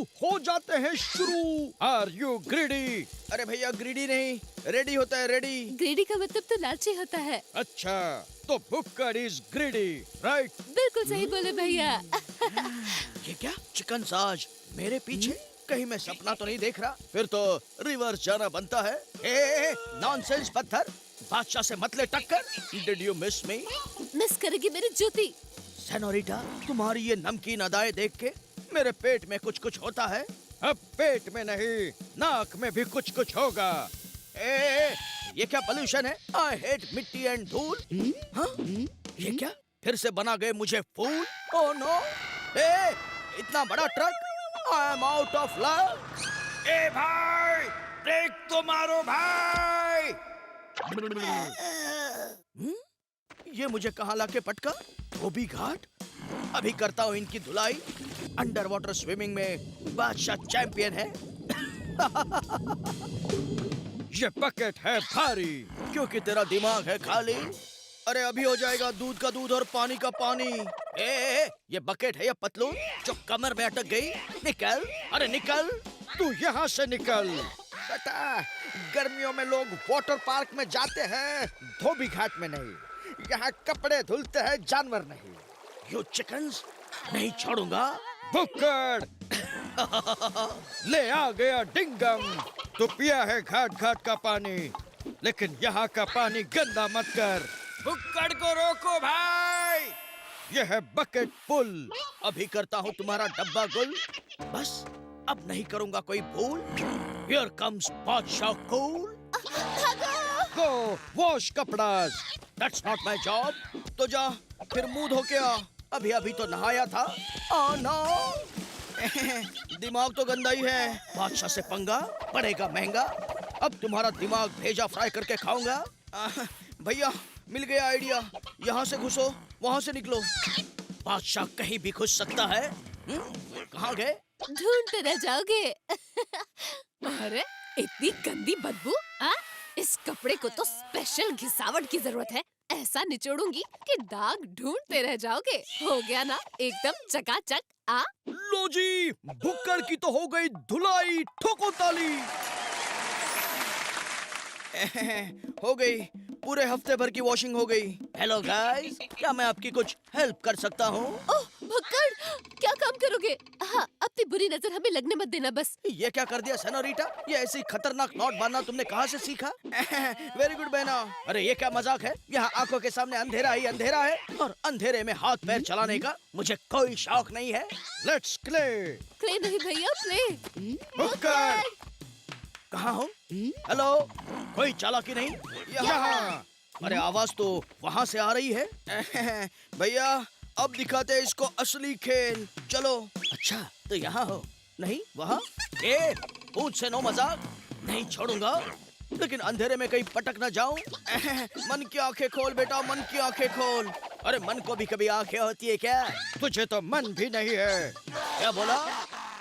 हो जाते हैं शुरू। Are you greedy? अरे भैया ग्रीडी नहीं, रेडी होता है, रेडी। ग्रेडी का मतलब तो लालची होता है। अच्छा, तो भुक्कड़ इज ग्रीडी, राइट? बिल्कुल सही बोले भैया। ये क्या चिकन साज मेरे पीछे? कहीं मैं सपना तो नहीं देख रहा? फिर तो रिवर्स जाना बनता है। ए नॉनसेंस पत्थर, बादशाह से मत ले टक्कर। Did you miss me? Miss करेगी मेरी जूती। सेनोरिटा, तुम्हारी ये नमकीन अदाएं देख के मेरे पेट में कुछ कुछ होता है। अब पेट में नहीं, नाक में भी कुछ कुछ होगा। ये क्या पोल्यूशन है? आई हेट मिट्टी एंड धूल। हाँ? ये क्या फिर से बना गए मुझे फूल? ओह नो! इतना बड़ा truck! I am out of luck. ए भाई, ब्रेक तो मारो भाई! ये मुझे कहाँ लाके पटका? धोबी घाट? अभी करता हूँ इनकी धुलाई। अंडर वाटर स्विमिंग में बादशाह चैंपियन है। ये बकेट है भारी क्योंकि तेरा दिमाग है खाली। अरे अभी हो जाएगा दूध का दूध और पानी का पानी। ये बकेट है या पतलून जो कमर में अटक गई? निकल, अरे निकल, तू यहाँ से निकल। बेटा, गर्मियों में लोग वाटर पार्क में जाते हैं, धोबी घाट में नहीं। यहाँ कपड़े धुलते हैं, जानवर नहीं। यू चिकन्स, नहीं छोड़ूंगा। भुक्कड़! ले आ गया डिंगम। तो पिया है घाट घाट का पानी, लेकिन यहाँ का पानी गंदा मत कर। भुक्कड़ को रोको भाई। यह है बकेट पुल। अभी करता हूँ तुम्हारा डब्बा गुल। बस अब नहीं करूँगा कोई भूल। Here comes बादशाह कूल। Go wash कपड़ा। That's not my job। तो जा फिर मुंह धो के आ। अभी अभी तो नहाया था। Oh no! दिमाग तो गंदा ही है। बादशाह से पंगा पड़ेगा महंगा। अब तुम्हारा दिमाग भेजा फ्राई करके खाऊंगा। भैया मिल गया आइडिया। यहाँ से घुसो, वहाँ से निकलो। बादशाह कहीं भी घुस सकता है। कहाँ गए? ढूंढते रह जाओगे। अरे इतनी गंदी बदबू। इस कपड़े को तो स्पेशल घिसावट की जरूरत है। ऐसा निचोड़ूंगी कि दाग ढूंढते रह जाओगे। हो गया ना एकदम चकाचक। लो जी, भुक्कड़ की तो हो गई धुलाई। ठोको ताली। हो गई, पूरे हफ्ते भर की वॉशिंग हो गई। हेलो गाइस, क्या मैं आपकी कुछ हेल्प कर सकता हूँ? ओह भुक्कड़, क्या काम करोगे? हाँ, अपनी बुरी नजर हमें लगने मत देना बस। ये क्या कर दिया सेनोरिटा? ये ऐसी खतरनाक नॉट बांधना तुमने कहाँ से सीखा? वेरी गुड बहना। अरे ये क्या मजाक है? यहाँ आंखों के सामने अंधेरा ही अंधेरा है और अंधेरे में हाथ पैर चलाने का मुझे कोई शौक नहीं है। Let's clay. क्ले नहीं भैया, प्ले। भुक्कड़ कहाँ हो? हेलो, कोई चालाकी नहीं? यहाँ। अरे आवाज तो वहाँ से आ रही है। भैया अब दिखाते हैं इसको असली खेल। चलो। अच्छा तो यहाँ हो, नहीं वहाँ? पूछ से नो मजाक। नहीं छोड़ूंगा, लेकिन अंधेरे में कहीं पटक न जाऊं। मन की आंखें खोल बेटा, मन की आंखें खोल। अरे मन को भी कभी आंखें होती है क्या? तुझे तो मन भी नहीं है। क्या बोला?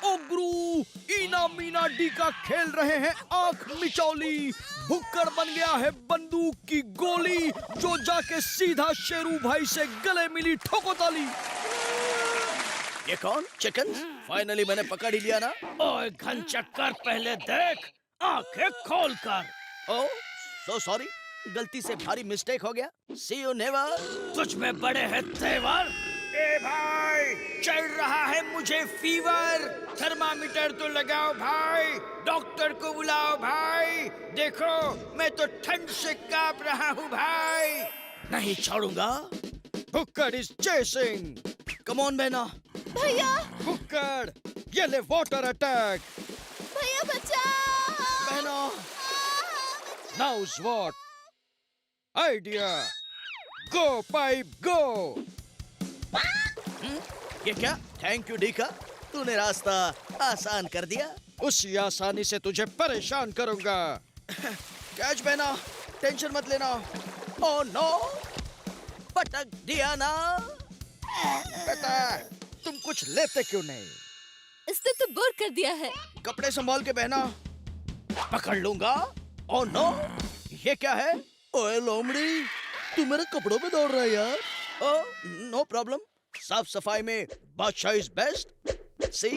ओ गुरु, इना मीना डी का खेल रहे हैं आंख मिचौली। भुक्कड़ बन गया है बंदूक की गोली, जो जाके सीधा शेरू भाई से गले मिली। ठोको ताली। ये कौन? चिकन? फाइनली मैंने पकड़ ही लिया ना। ओए घन चक्कर, पहले देख, आंखें खोल कर। ओह सो सॉरी, गलती से भारी मिस्टेक हो गया। सी यू नेवर। तुझ में बड़े हैं तेवर। ए भाई, चढ़ रहा है मुझे फीवर। थर्मामीटर तो लगाओ भाई, डॉक्टर को बुलाओ भाई। देखो मैं तो ठंड से कांप रहा हूँ भाई। नहीं छोड़ूंगा। भुक्कड़ इज चेसिंग। कम ऑन बहना। भैया, भुक्कड़, ये ले वाटर अटैक। भैया बचाओ। बहना, नाउस what? Idea. Go pipe go. ये क्या? थैंक यू डीका, तूने रास्ता आसान कर दिया। उसी आसानी से तुझे परेशान करूंगा। कैच बहना, टेंशन मत लेना। ओह नो, पटक दिया ना। बेटा तुम कुछ लेते क्यों नहीं? इसने तो बोर कर दिया है। कपड़े संभाल के बहना, पकड़ लूंगा। ओह नो, ये क्या है? ओए लोमड़ी, तू मेरे कपड़ों में दौड़ रहा है यार। ओह नो प्रॉब्लम, साफ सफाई में बादशाह इज बेस्ट। सी,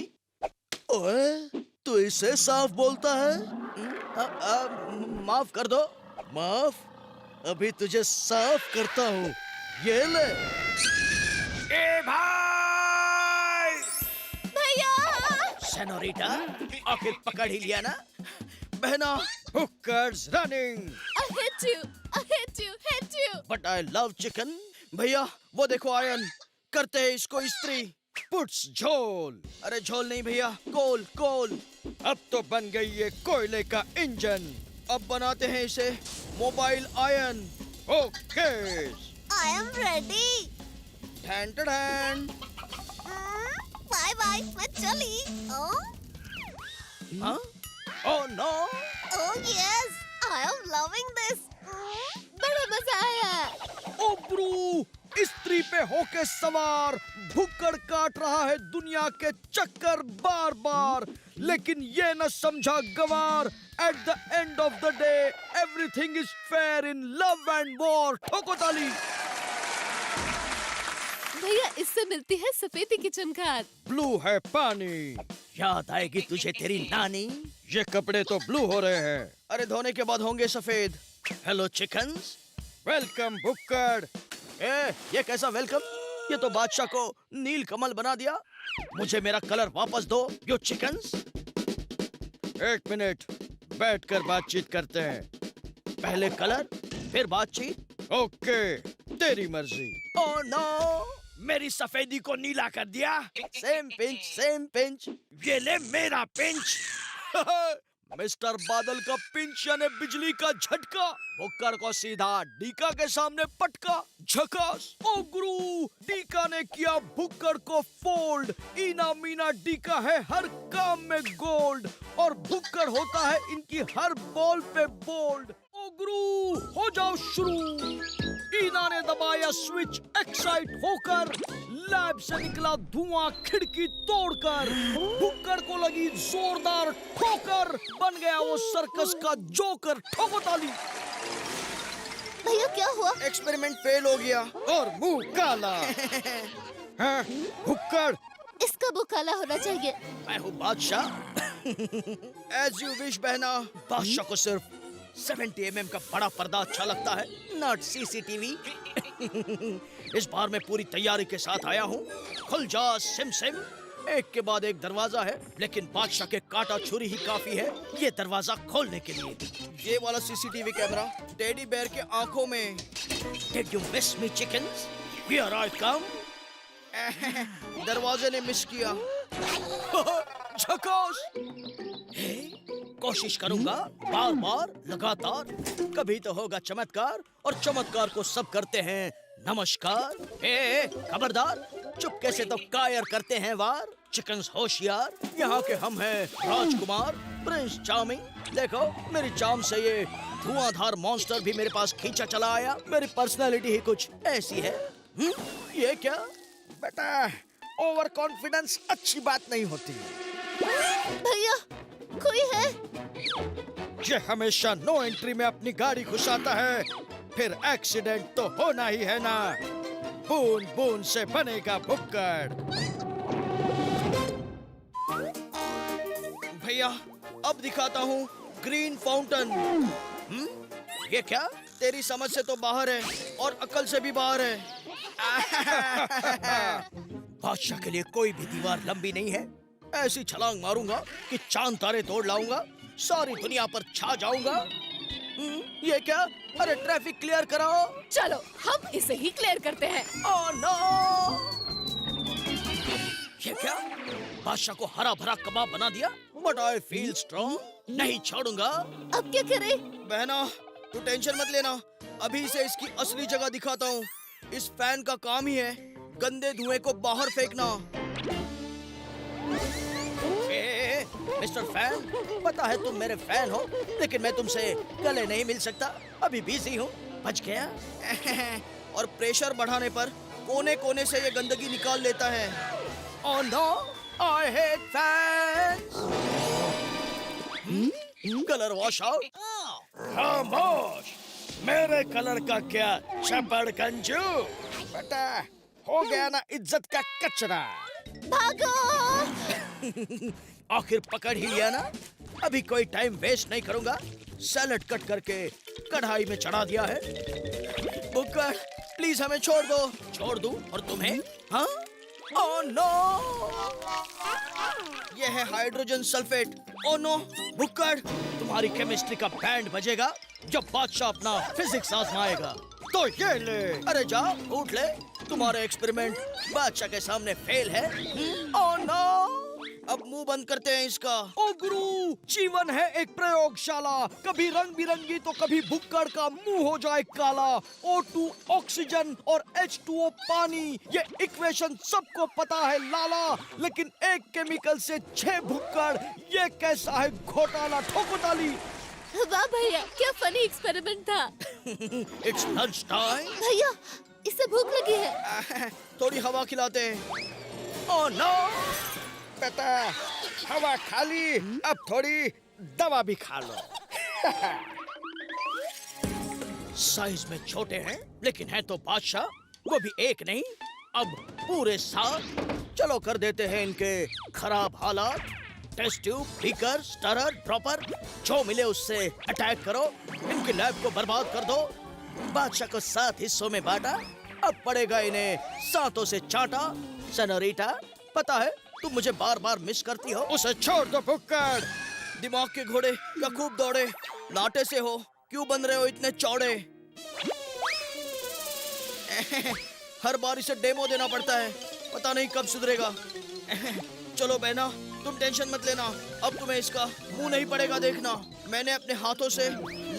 ओए, तू इसे साफ बोलता है? माफ कर दो। माफ? अभी तुझे साफ करता हूँ। ये ले। ए भाई! भैया! सेनोरिटा, आखिर पकड़ ही लिया ना? बहना, हुक्कर्स running. I hit you! I hit you! Hit you! But I love chicken. भैया, वो देखो आयन, करते हैं इसको इस्त्री। पुट्स झोल। अरे झोल नहीं भैया, कोल कोल। अब तो बन गई ये कोयले का इंजन। अब बनाते हैं इसे mobile ion. Okay. I am ready! ठैन ठैन। बाय बाय, मैं चली। हाँ? Oh no. Oh yes, I am loving this. बड़ा मजा आया। ओ ब्रू, इस्त्री पे होके सवार भुक्कड़ काट रहा है दुनिया के चक्कर बार बार, लेकिन ये न समझा गवार। At the end of the day everything is fair in love and war. ठोको ताली। भैया, इससे मिलती है सफेदी की चमगादड़। ब्लू है पानी, याद आएगी तुझे तेरी नानी। ये कपड़े तो ब्लू हो रहे हैं, अरे धोने के बाद होंगे सफेद। हेलो चिकन्स, वेलकम भुक्कड़। ये कैसा वेलकम? ये तो बादशाह को नील कमल बना दिया। मुझे मेरा कलर वापस दो, यू चिकन्स। एक मिनट, बैठकर बातचीत करते हैं। पहले कलर, फिर बातचीत। ओके, तेरी मर्जी। ओह नो, मेरी सफेदी को नीला कर दिया। Same pinch, same pinch. ये ले मेरा पिंच। मिस्टर बादल का पिंच यानी बिजली का झटका। भुक्कड़ को सीधा डीका के सामने पटका। झकास। ओ गुरु, डीका ने किया भुक्कड़ को फोल्ड। इना मीना डीका है हर काम में गोल्ड, और भुक्कड़ होता है इनकी हर बॉल पे बोल्ड। ओ गुरु, हो जाओ शुरू। ईना ने दबाया स्विच, एक्साइट होकर लैब से निकला धुआं खिड़की तोड़कर। भुक्कड़ को लगी जोरदार ठोकर, बन गया वो सर्कस का जोकर। ठोको ताली। भैया, क्या हुआ? एक्सपेरिमेंट फेल हो गया और मुंह काला। हाँ, भुक्कड़। इसका मुंह काला होना चाहिए। मैं हूँ बादशाह। एज यू विश बहना। बादशाह को सिर्फ 70 mm का बड़ा पर्दा अच्छा लगता है, नॉट CCTV। इस बार मैं पूरी तैयारी के साथ आया हूँ। खुल जा सिम सिम। एक के बाद एक दरवाजा है, लेकिन बादशाह के कांटा छुरी ही काफी है ये दरवाजा खोलने के लिए। ये वाला CCTV कैमरा टेडी बेयर के आंखों में। Did you miss me chickens? Here I come. दरवाजे ने मिस किया। झकास। कोशिश करूंगा बार बार लगातार, कभी तो होगा चमत्कार, और चमत्कार को सब करते हैं नमस्कार। खबरदार, चुपके से तो कायर करते हैं वार। चिकन्स होशियार, यहाँ के हम हैं राजकुमार, प्रिंस चार्मिंग। देखो मेरी चार्म से ये धुआंधार मॉन्स्टर भी मेरे पास खींचा चला आया। मेरी पर्सनालिटी ही कुछ ऐसी है। ये क्या बेटा, ओवर कॉन्फिडेंस अच्छी बात नहीं होती। भैया, कोई है? ये हमेशा नो एंट्री में अपनी गाड़ी घुसाता है, फिर एक्सीडेंट तो होना ही है ना। बूंद बूंद से बनेगा भुक्कड़। भैया, अब दिखाता हूँ ग्रीन फाउंटेन। ये क्या? तेरी समझ से तो बाहर है और अकल से भी बाहर है। बादशाह के लिए कोई भी दीवार लंबी नहीं है। ऐसी छलांग मारूंगा कि चांद तारे तोड़ लाऊंगा, सारी दुनिया पर छा जाऊंगा। ये क्या? अरे ट्रैफिक क्लियर कराओ। चलो, हम इसे ही क्लियर करते हैं। Oh no! ये क्या? बादशाह को हरा भरा कबाब बना दिया। बट आई फील स्ट्रॉन्ग, नहीं छोड़ूंगा। अब क्या करें? बहना, तू टेंशन मत लेना, अभी से इसकी असली जगह दिखाता हूँ। इस फैन का काम ही है गंदे धुएं को बाहर फेंकना। मिस्टर फैन, पता है तुम मेरे फैन हो, लेकिन मैं तुमसे गले नहीं मिल सकता, अभी बिजी हूँ। बच गया। और प्रेशर बढ़ाने पर कोने कोने से ये गंदगी निकाल लेता है। Oh no, I hate fans. Colour wash out. खामोश, मेरे कलर का क्या चपड़ कंजू। बेटा, हो गया ना इज्जत का कचरा। भागो! आखिर पकड़ ही लिया ना। अभी कोई टाइम वेस्ट नहीं करूंगा। सैलेड कट करके कढ़ाई में चढ़ा दिया है। बुक्कड़ प्लीज हमें छोड़ दो। छोड़ दूं और तुम्हें? हाँ? Oh no! यह है हाइड्रोजन सल्फेट। Oh no! बुक्कड़, तुम्हारी केमिस्ट्री का बैंड बजेगा जब बादशाह अपना फिजिक्स आजमाएगा। तो ये ले। अरे जा उठ ले। तुम्हारा एक्सपेरिमेंट बादशाह के सामने फेल है। Oh no! अब मुंह बंद करते हैं इसका। ओ गुरु, जीवन है एक प्रयोगशाला। कभी रंग बिरंगी तो कभी भुक्कड़ का मुंह हो जाए काला। O2 ऑक्सीजन और H2O पानी, ये इक्वेशन सबको पता है लाला। लेकिन एक केमिकल से 6 भुक्कड़, ये कैसा है घोटाला? ठोको ताली। वाह भैया, क्या फनी एक्सपेरिमेंट था। It's lunch time. भैया, इससे भूख लगी है। थोड़ी हवा खिलाते हैं। Oh no! बेटा, हवा खा ली, अब थोड़ी दवा भी खा लो। साइज में छोटे हैं, लेकिन हैं तो बादशाह। वो भी एक नहीं, अब पूरे 7। चलो कर देते हैं इनके खराब हालात। Test tube, beaker, stirrer, dropper, जो मिले उससे अटैक करो। इनकी लैब को बर्बाद कर दो। बादशाह को 7 हिस्सों में बांटा, अब पड़ेगा इन्हें 7 से चाटा। सेनोरिटा, पता है तुम मुझे बार बार मिस करती हो। उसे छोड़ दो भुक्कड़। दिमाग के घोड़े क्या खूब दौड़े। नाटे से हो, क्यों बन रहे हो इतने चौड़े? हर बार इसे डेमो देना पड़ता है, पता नहीं कब सुधरेगा। चलो बहना, तुम टेंशन मत लेना, अब तुम्हें इसका मुंह नहीं पड़ेगा देखना। मैंने अपने हाथों से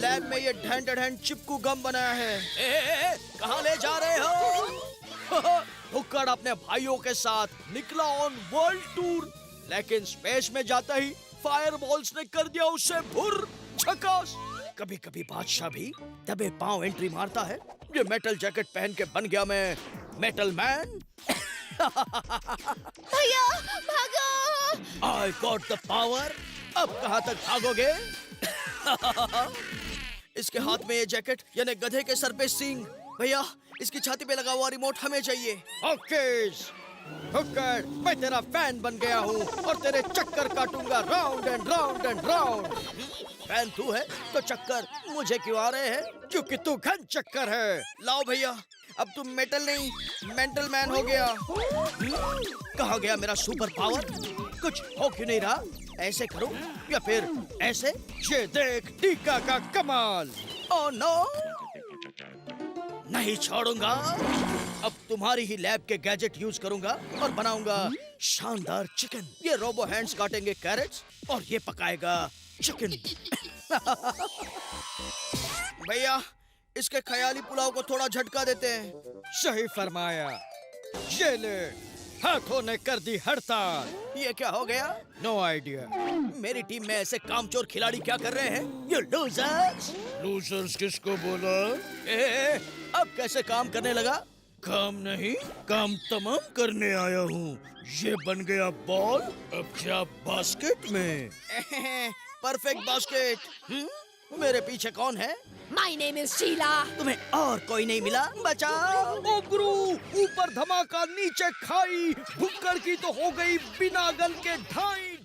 लैब में ये ढैंड चिपकू गम बनाया है। कहाँ ले जा रहे हो? भुक्कड़ अपने भाइयों के साथ निकला ऑन वर्ल्ड टूर, लेकिन स्पेस में जाता ही फायरबॉल्स ने कर दिया उसे भुर झकास। कभी कभी बादशाह भी दबे पांव एंट्री मारता है। ये मेटल जैकेट पहन के बन गया मैं मेटल मैन। भैया भागो! I got the power। अब कहाँ तक भागोगे? इसके हाथ में ये जैकेट यानी गधे के सर पे सींग। भैया, इसकी छाती पे लगा हुआ रिमोट हमें चाहिए। ओके भुक्कड़, मैं तेरा फैन बन गया हूँ और तेरे चक्कर काटूंगा round and round and round. Fan तू है तो चक्कर मुझे क्यों आ रहे हैं? क्योंकि तू घन चक्कर है। लाओ भैया, अब तुम मेटल नहीं मेंटल मैन हो गया। कहाँ गया मेरा सुपर पावर? कुछ हो क्यों नहीं रहा? ऐसे करूं या फिर ऐसे? ये देख टीका का कमाल। Oh no! नहीं छोड़ूंगा। अब तुम्हारी ही लैब के गैजेट यूज करूंगा और बनाऊंगा शानदार चिकन। ये रोबो हैंड्स काटेंगे कैरेट्स और ये पकाएगा चिकन। भैया, इसके ख्याली पुलाव को थोड़ा झटका देते हैं। सही फरमाया। ये ले, हाथों ने कर दी हड़ताल। ये क्या हो गया? No idea. मेरी टीम में ऐसे कामचोर खिलाड़ी क्या कर रहे हैं? ये लूजर्स। लूजर्स किसको बोला? अब कैसे काम करने लगा? काम नहीं, काम तमाम करने आया हूँ। ये बन गया बॉल, अब क्या बास्केट में? Perfect basket. मेरे पीछे कौन है? My name is Sheila. तुम्हें और कोई नहीं मिला? बचाओ! ओ गुरु, ऊपर धमाका नीचे खाई, भुक्कड़ की तो हो गई बिना गल के ढाई।